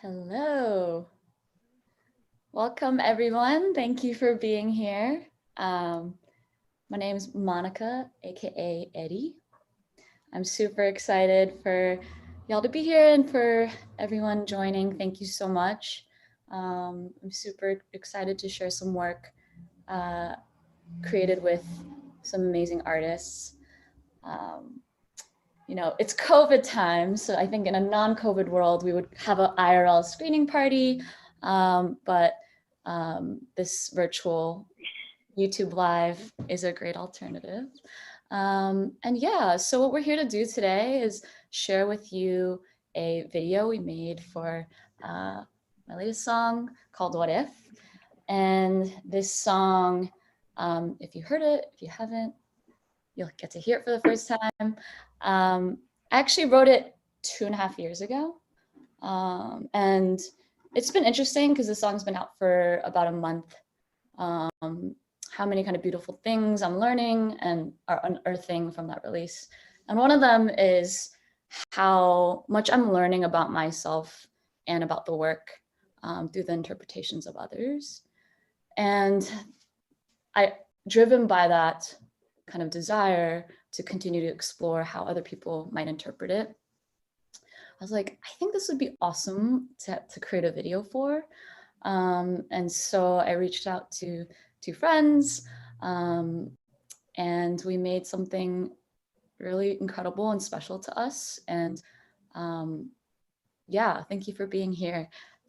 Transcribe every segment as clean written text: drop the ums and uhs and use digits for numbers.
Hello. Welcome, everyone. Thank you for being here. My name is Monica, aka AERI. I'm super excited for y'all to be here and for everyone joining. Thank you so much. I'm super excited to share some work created with some amazing artists. It's COVID time, so I think in a non-COVID world, we would have an IRL screening party, but this virtual YouTube Live is a great alternative. And yeah, so what we're here to do today is share with you a video we made for my latest song called What If? And this song, if you heard it, if you haven't, you'll get to hear it for the first time. I actually wrote it 2.5 years ago. And it's been interesting because the song's been out for about a month. How many kind of beautiful things I'm learning and are unearthing from that release. And one of them is how much I'm learning about myself and about the work through the interpretations of others. And driven by that kind of desire to continue to explore how other people might interpret it, I was like, I think this would be awesome to create a video for. And so I reached out to two friends and we made something really incredible and special to us. And yeah, thank you for being here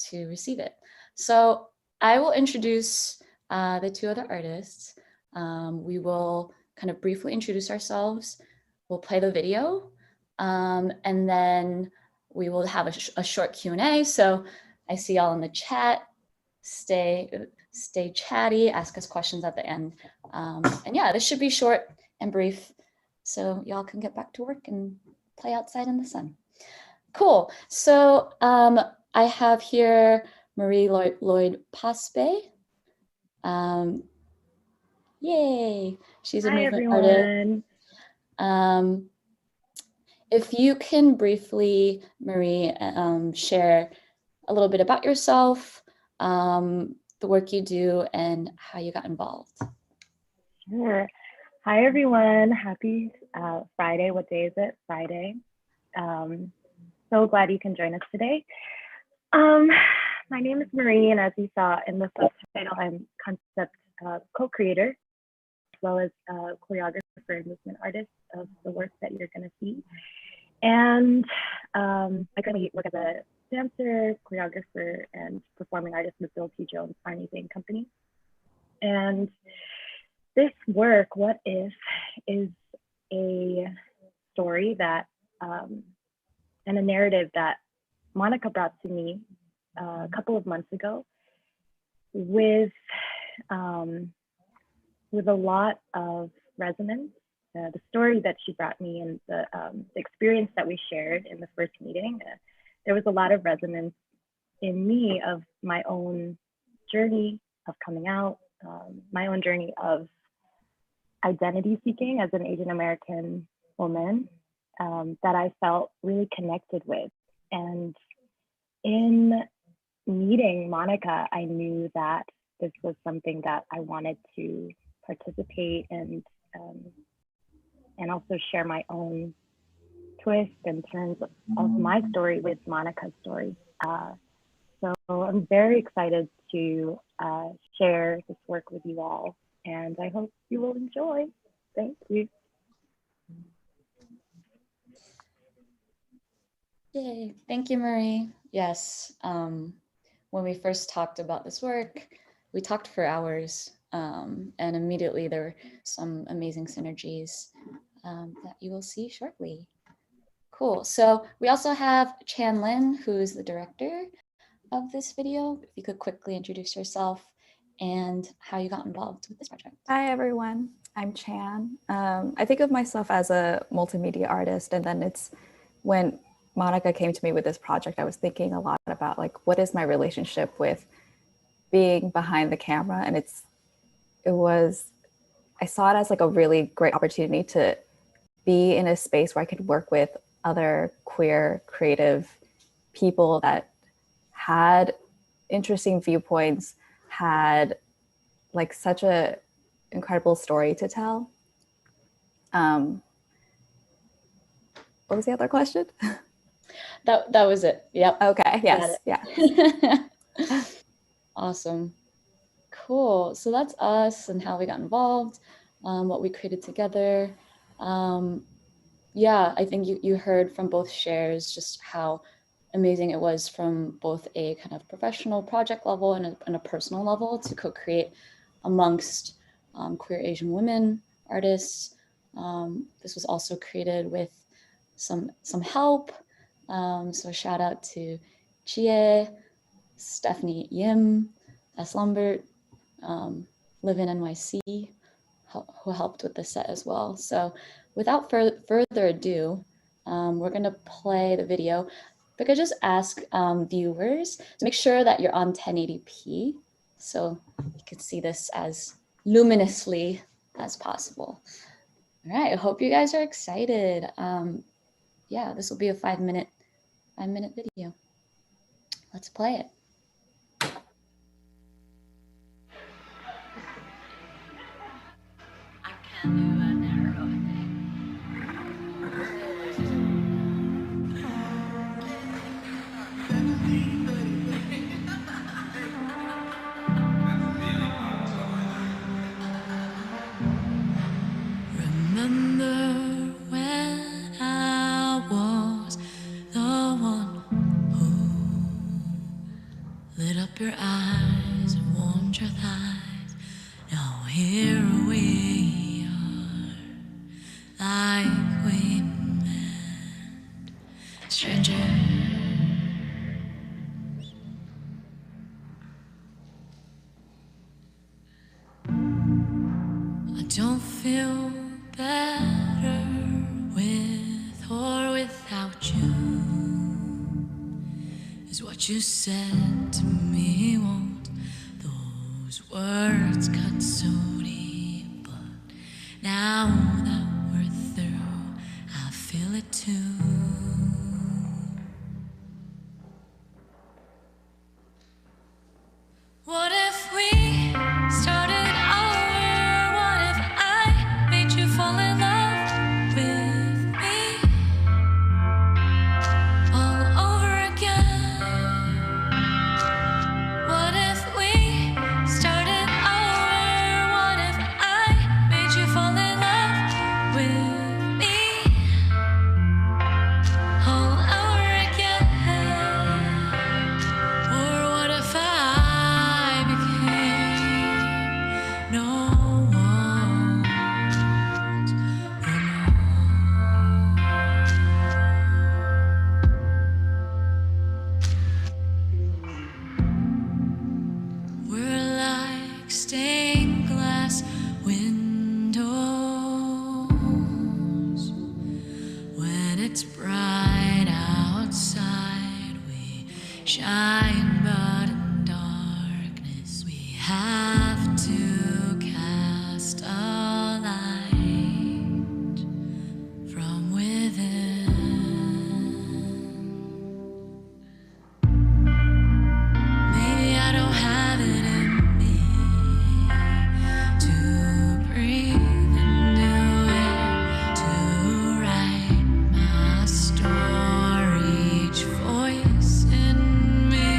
to receive it. So I will introduce the two other artists. We will kind of briefly introduce ourselves. We'll play the video and then we will have a short Q&A. So I see y'all in the chat. Stay chatty, ask us questions at the end. And yeah, this should be short and brief so y'all can get back to work and play outside in the sun. Cool. So I have here Marie Lloyd Paspe. Yay. She's a movement artist. If you can briefly, Marie, share a little bit about yourself, the work you do, and how you got involved. Sure. Hi, everyone. Happy Friday. What day is it? Friday. So glad you can join us today. My name is Marie, and as you saw in the subtitle, I'm concept co-creator, as well as choreographer and movement artist of the work that you're going to see. And I currently work as a dancer, choreographer, and performing artist with Bill T. Jones' Arnie Zane Company. And this work, What If, is a story that, and a narrative that Monica brought to me a couple of months ago with a lot of resonance. The story that she brought me and the experience that we shared in the first meeting, there was a lot of resonance in me of my own journey of coming out, my own journey of identity seeking as an Asian American woman that I felt really connected with. And in meeting Monica, I knew that this was something that I wanted to participate and also share my own twist in terms of my story with Monica's story. So I'm very excited to share this work with you all, and I hope you will enjoy. Thank you. Yay, thank you, Marie. Yes, when we first talked about this work, we talked for hours, and immediately there were some amazing synergies that you will see shortly. Cool. So we also have Chan Lin, who's the director of this video. If you could quickly introduce yourself and how you got involved with this project. Hi, everyone. I'm Chan. I think of myself as a multimedia artist, and then it's when Monica came to me with this project, I was thinking a lot about like, what is my relationship with being behind the camera? And I saw it as like a really great opportunity to be in a space where I could work with other queer, creative people that had interesting viewpoints, had like such a incredible story to tell. What was the other question? That was it. Yep. Okay. Yes. Yeah. Awesome. Cool. So that's us and how we got involved, what we created together. Yeah, I think you heard from both shares just how amazing it was from both a kind of professional project level and a personal level to co-create amongst queer Asian women artists. This was also created with some help. So a shout out to Chie, Stephanie Yim, S. Lumbert, Live in NYC, who helped with the set as well. So without further ado, we're gonna play the video. If I could just ask viewers to make sure that you're on 1080p so you can see this as luminously as possible. All right, I hope you guys are excited. Yeah, this will be a 5-minute video. Let's play it. I can do a narrow thing. Remember when I was the one who lit up your eyes and warmed your thighs? Now here we are, like we met, strangers. I don't feel better with or without you, is what you said to me. Won't those words cut so deep? But now that we're through, I feel it too. What if we started over? What if I made you fall in love with me all over again? What if we started over? What if I made you fall in love with me all over again? Or what if I became no one's remote? We're like stained glass windows. When it's bright outside, we shine, but in darkness we have to cast a light from within. Maybe I don't have it in me to breathe and do it, to write my story. Each voice in me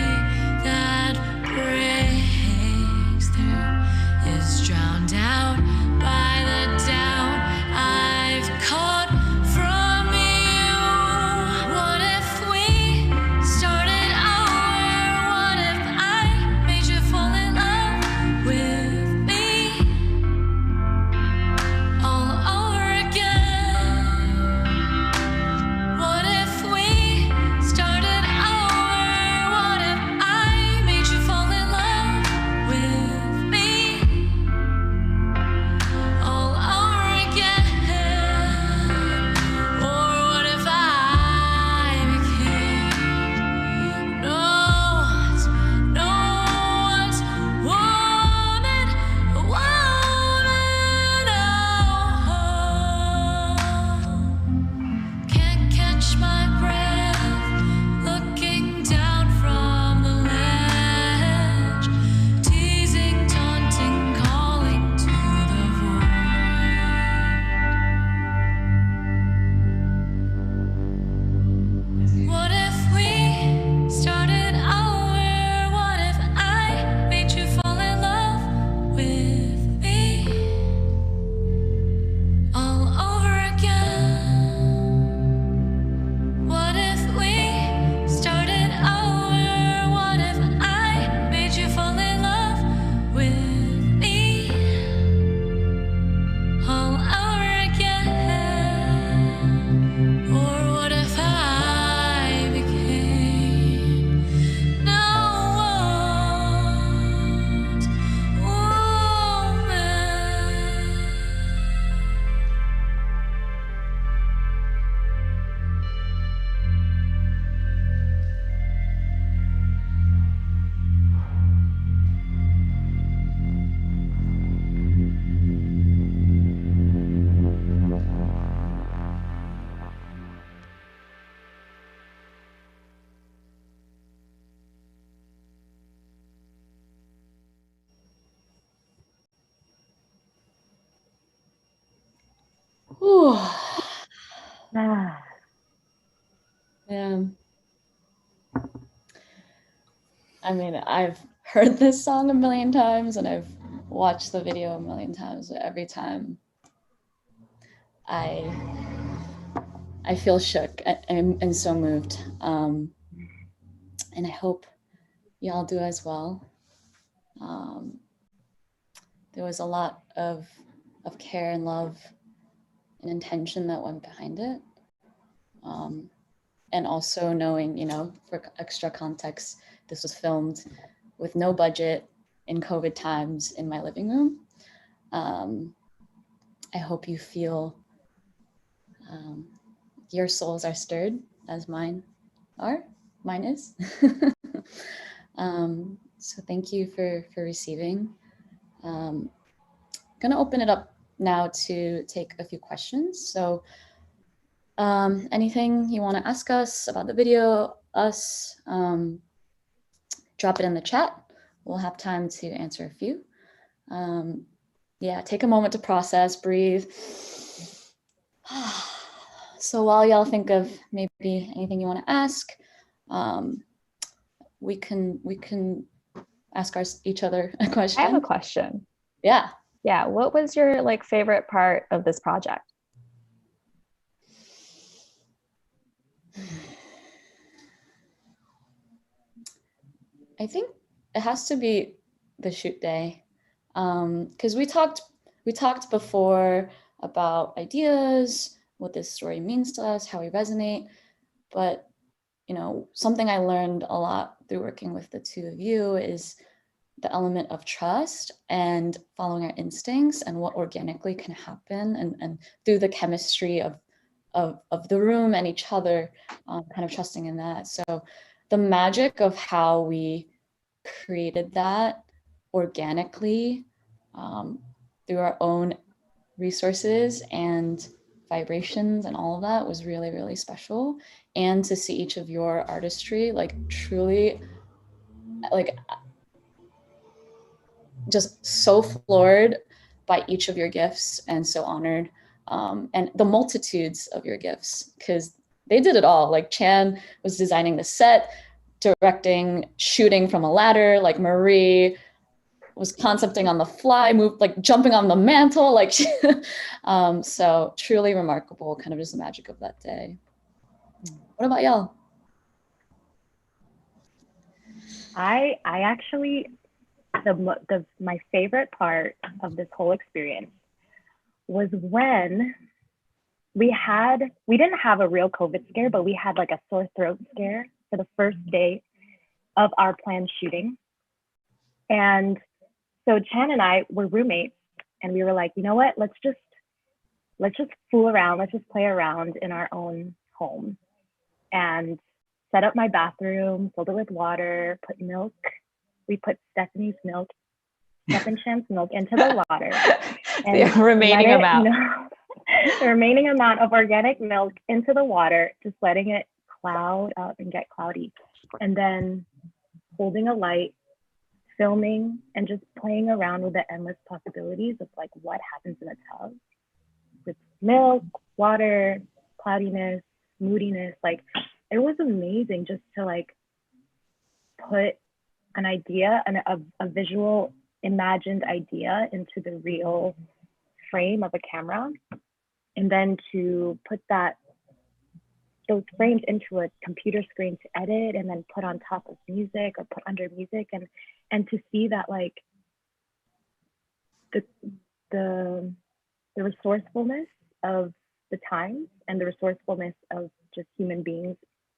Ooh. Ah, Yeah. I mean, I've heard this song a million times and I've watched the video a million times. But every time I feel shook and so moved. And I hope y'all do as well. There was a lot of care and love and intention that went behind it. And also knowing, you know, for extra context, this was filmed with no budget in COVID times in my living room. I hope you feel your souls are stirred as mine is. So thank you for receiving. Gonna open it up now to take a few questions. So anything you want to ask us about the video, us, drop it in the chat. We'll have time to answer a few. Yeah, take a moment to process, breathe. So while y'all think of maybe anything you want to ask, we can ask each other a question. I have a question. Yeah. Yeah. What was your like favorite part of this project? I think it has to be the shoot day, because we talked before about ideas, what this story means to us, how we resonate. But you know, something I learned a lot through working with the two of you is the element of trust and following our instincts and what organically can happen, and through the chemistry of the room and each other, kind of trusting in that. So the magic of how we created that organically, through our own resources and vibrations and all of that was really, really special. And to see each of your artistry, like truly, like just so floored by each of your gifts and so honored, and the multitudes of your gifts, because they did it all. Like Chan was designing the set, directing, shooting from a ladder. Like Marie was concepting on the fly, moved, like jumping on the mantle, like so truly remarkable, kind of just the magic of that day. What about y'all? I actually, my favorite part of this whole experience was when we didn't have a real COVID scare, but we had like a sore throat scare for the first day of our planned shooting. And so Chan and I were roommates, and we were like, you know what, let's just fool around, let's just play around in our own home. And set up my bathroom, filled it with water, put milk. We put Steph and Chan's milk into the water. And the remaining amount. The remaining amount of organic milk into the water, just letting it cloud up and get cloudy. And then holding a light, filming, and just playing around with the endless possibilities of like what happens in a tub with milk, water, cloudiness, moodiness. Like it was amazing just to like put an idea and a visual imagined idea into the real frame of a camera, and then to put those frames into a computer screen to edit and then put on top of music or put under music, and to see that like the resourcefulness of the times and the resourcefulness of just human beings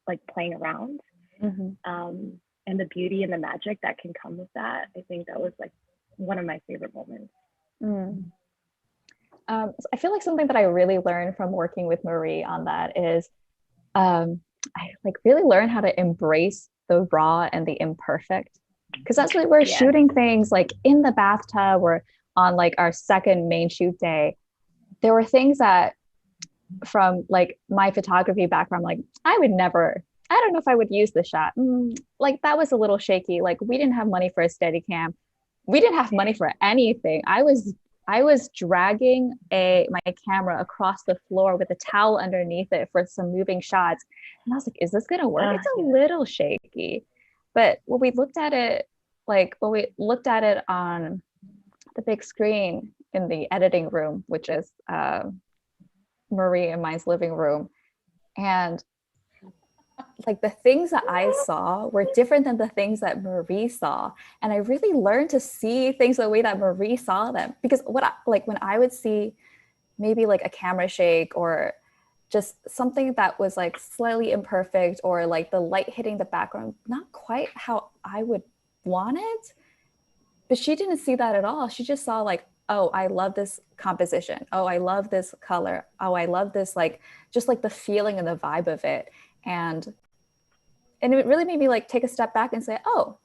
like playing around, and the beauty and the magic that can come with that. I think that was like one of my favorite moments. I feel like something that I really learned from working with Marie on that is I like really learned how to embrace the raw and the imperfect, because that's what we're shooting things like in the bathtub or on like our second main shoot day. There were things that from like my photography background, like I don't know if I would use the shot. Like that was a little shaky. Like we didn't have money for a Steadicam. We didn't have money for anything. I was I was dragging my camera across the floor with a towel underneath it for some moving shots. And I was like, is this gonna work? It's a little shaky. But when we looked at it, on the big screen in the editing room, which is Marie and mine's living room, and like the things that I saw were different than the things that Marie saw. And I really learned to see things the way that Marie saw them. Because when I would see maybe like a camera shake or just something that was like slightly imperfect, or like the light hitting the background, not quite how I would want it. But she didn't see that at all. She just saw like, oh, I love this composition. Oh, I love this color. Oh, I love this, like, just like the feeling and the vibe of it. And it really made me like take a step back and say, oh,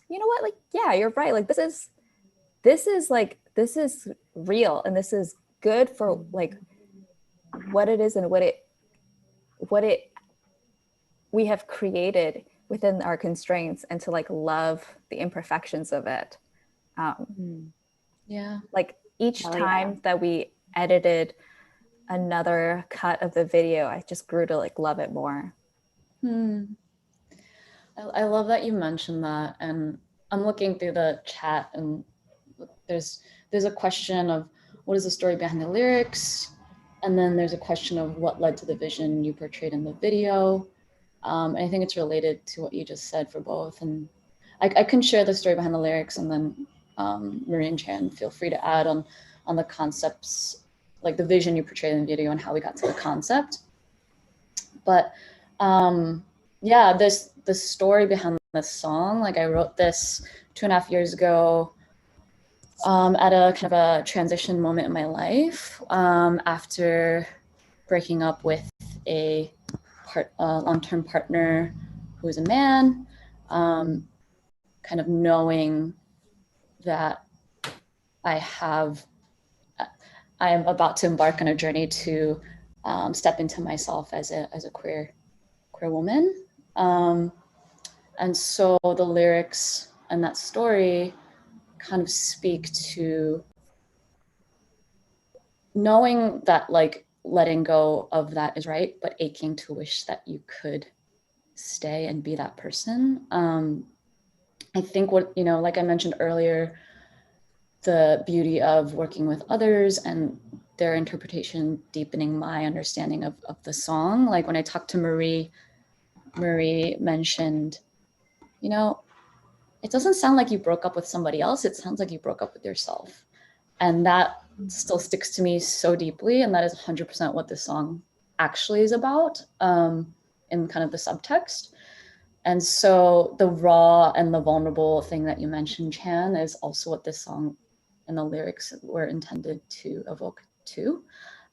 you know what? Like, yeah, you're right. Like, this is real, and this is good for like what it is and what it we have created within our constraints, and to like love the imperfections of it. Yeah. Like each time that we edited another cut of the video, I just grew to like love it more. I love that you mentioned that, and I'm looking through the chat, and there's a question of what is the story behind the lyrics, and then there's a question of what led to the vision you portrayed in the video. And I think it's related to what you just said for both, and I can share the story behind the lyrics, and then Marie and Chan, feel free to add on the concepts, like the vision you portrayed in the video and how we got to the concept. But yeah, the story behind this song, like I wrote this 2.5 years ago at a kind of a transition moment in my life, after breaking up with a long-term partner who was a man, kind of knowing that I am about to embark on a journey to step into myself as a queer woman. And so the lyrics and that story kind of speak to knowing that like letting go of that is right, but aching to wish that you could stay and be that person. I think what, like I mentioned earlier, the beauty of working with others and their interpretation deepening my understanding of the song. Like when I talked to Marie mentioned, it doesn't sound like you broke up with somebody else. It sounds like you broke up with yourself. And that still sticks to me so deeply. And that is 100% what this song actually is about, in kind of the subtext. And so the raw and the vulnerable thing that you mentioned, Chan, is also what this song and the lyrics were intended to evoke too.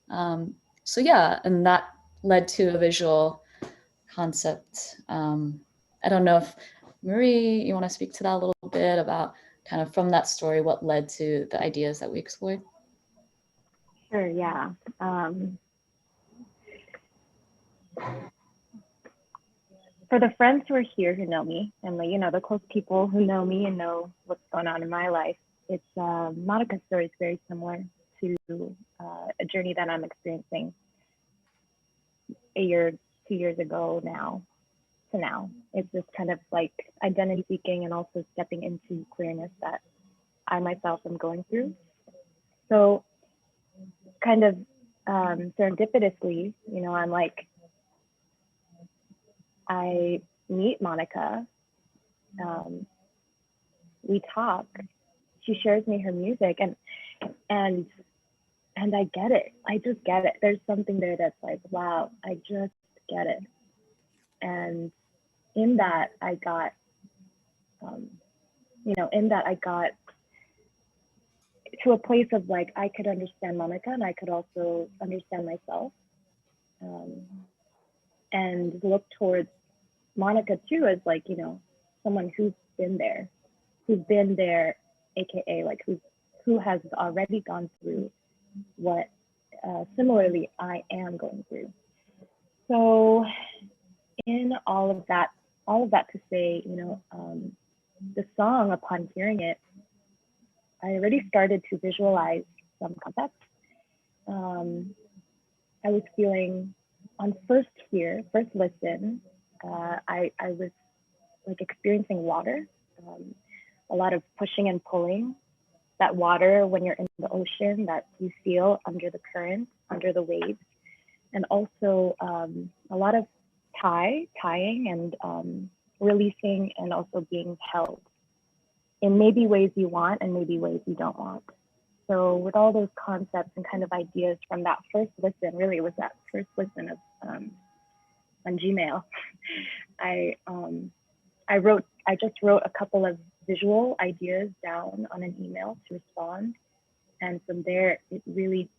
So yeah, and that led to a visual concept. I don't know if Marie, you want to speak to that a little bit about kind of from that story, what led to the ideas that we explored? Sure, yeah. For the friends who are here who know me, and the close people who know me and know what's going on in my life, it's Monica's story is very similar to a journey that I'm experiencing 2 years ago now to now. It's just kind of like identity seeking and also stepping into queerness that I myself am going through. So kind of serendipitously, I'm like, I meet Monica, we talk, she shares me her music, and I get it. I just get it. There's something there that's like, wow, I just get it. And in that I got, to a place of like, I could understand Monica and I could also understand myself, and look towards Monica too as like, someone who's been there, AKA like who has already gone through what similarly I am going through. So in all of that to say, the song, upon hearing it, I already started to visualize some concepts. I was feeling on first listen, I was like experiencing water, a lot of pushing and pulling. That water when you're in the ocean that you feel under the current, under the waves, and also a lot of tying and releasing, and also being held in maybe ways you want and maybe ways you don't want. So with all those concepts and kind of ideas from that first listen, really it was that first listen of on Gmail, I just wrote a couple of visual ideas down on an email to respond. And from there, it really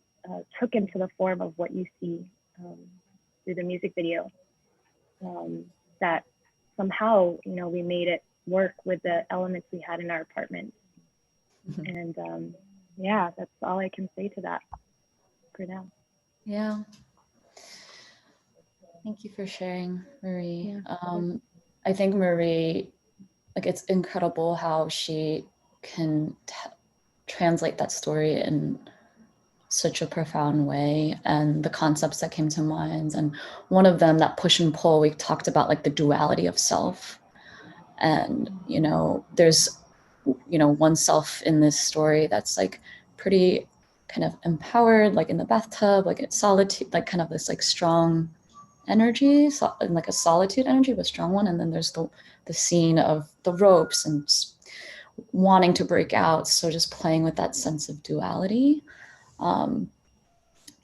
took into the form of what you see through the music video. That somehow, we made it work with the elements we had in our apartment. And yeah, that's all I can say to that for now. Yeah. Thank you for sharing, Marie. Yeah. I think Marie, like, it's incredible how she can translate that story in such a profound way, and the concepts that came to mind. And one of them, that push and pull, we talked about like the duality of self. And, there's, one self in this story that's like pretty kind of empowered, like in the bathtub, like it's solitude, like kind of this like strong energy, and like a solitude energy, but strong one. And then there's the scene of the ropes and wanting to break out. So just playing with that sense of duality.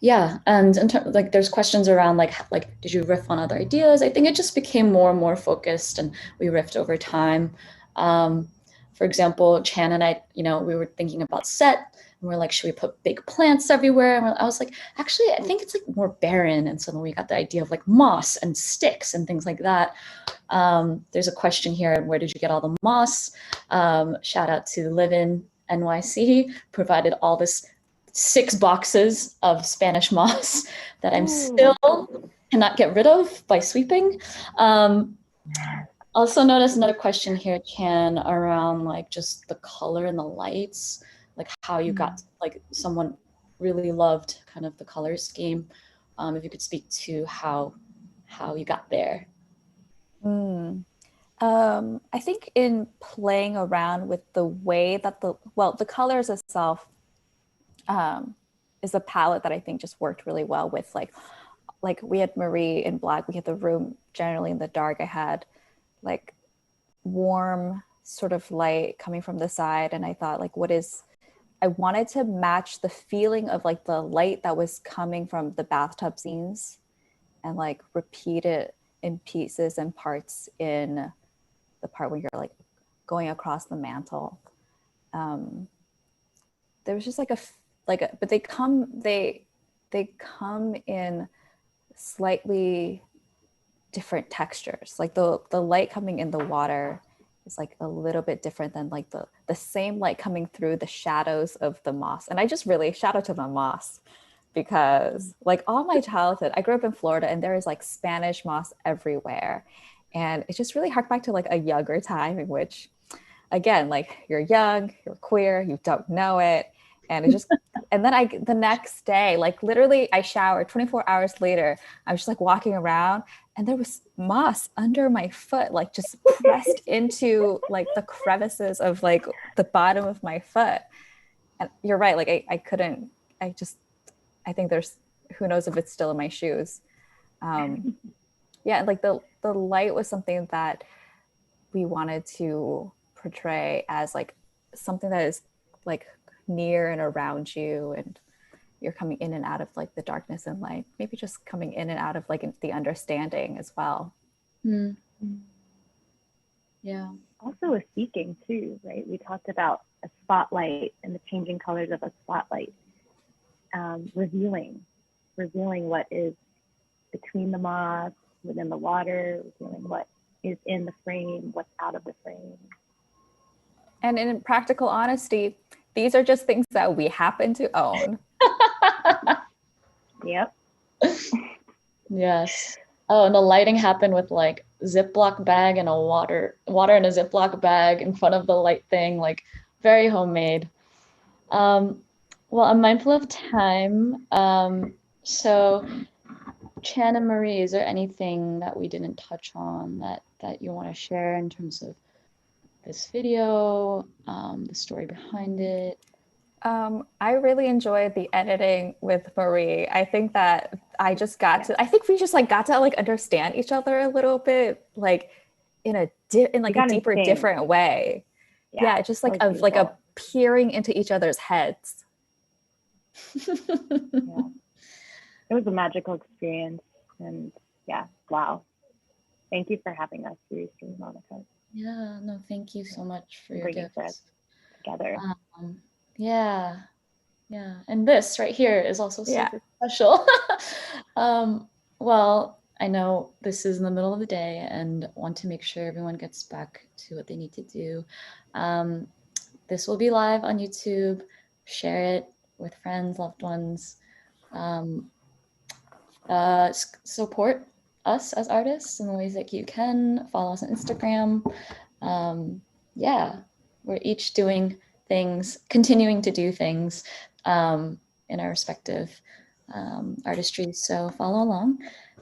Yeah, and in like there's questions around like did you riff on other ideas? I think it just became more and more focused, and we riffed over time. For example, Chan and I, we were thinking about set, and we're like, should we put big plants everywhere? And I was like, actually, I think it's like more barren. And so then we got the idea of like moss and sticks and things like that. There's a question here: where did you get all the moss? Shout out to Live in NYC, provided all this 6 boxes of Spanish moss that I'm still cannot get rid of by sweeping. Also notice another question here, Chan, around like just the color and the lights, like how you got, like someone really loved kind of the color scheme. If you could speak to how you got there. I think in playing around with the way that the colors itself is a palette that I think just worked really well with like we had Marie in black, we had the room generally in the dark. I had like warm sort of light coming from the side, and I thought like I wanted to match the feeling of like the light that was coming from the bathtub scenes and like repeat it in pieces and parts in the part where you're like going across the mantle. There was just but they come in slightly different textures. Like the light coming in the water is like a little bit different than like the same light coming through the shadows of the moss. And I just really shout out to the moss, because like all my childhood, I grew up in Florida and there is like Spanish moss everywhere. And it just really harked back to like a younger time in which, again, like you're young, you're queer, you don't know it. And it just, and then the next day, like literally I showered 24 hours later, I was just like walking around and there was moss under my foot, like just pressed into like the crevices of like the bottom of my foot. And you're right, like I think there's, who knows if it's still in my shoes. Yeah, like the light was something that we wanted to portray as like something that is like near and around you, and you're coming in and out of like the darkness and light, maybe just coming in and out of like the understanding as well. Yeah. Also with speaking too, right? We talked about a spotlight and the changing colors of a spotlight, revealing what is between the moss, within the water, revealing what is in the frame, what's out of the frame. And in practical honesty, these are just things that we happen to own. Yep. Yes. Oh, and the lighting happened with like Ziploc bag and a water in a Ziploc bag in front of the light thing, like very homemade. Well, I'm mindful of time. So Chan and Marie, is there anything that we didn't touch on that you want to share in terms of this video, the story behind it? I really enjoyed the editing with Marie. I think that I just got to, I think we just like got to like understand each other a little bit, like in a in like a deeper, different way. Yeah, just like of like a peering into each other's heads. Yeah. It was a magical experience, and yeah, wow. Thank you for having us, seriously, Monica. Yeah, no, thank you so much for your Bringing us gifts. together. Yeah, yeah. And this right here is also Yeah. super special. Well, I know this is in the middle of the day and want to make sure everyone gets back to what they need to do. This will be live on YouTube. Share it with friends, loved ones. Support us as artists in the ways that you can. Follow us on Instagram. Yeah, we're each doing things, continuing to do things in our respective artistries. So follow along,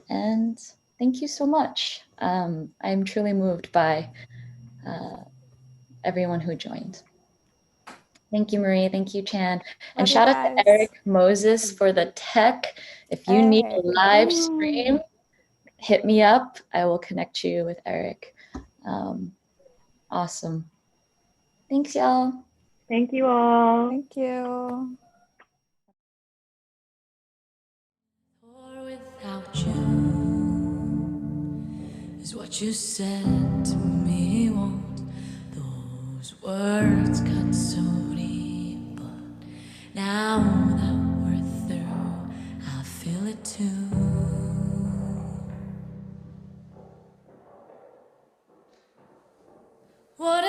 and thank you so much. I'm truly moved by everyone who joined. Thank you, Marie. Thank you, Chan. And Love you shout out to guys. Eric Moses for the tech. If you need a live stream, hit me up. I will connect you with Eric. Awesome. Thanks, y'all. Thank you all. Thank you. Or without you is what you said to me. Won't those words cut so deep? But now that we're through, I feel it too. What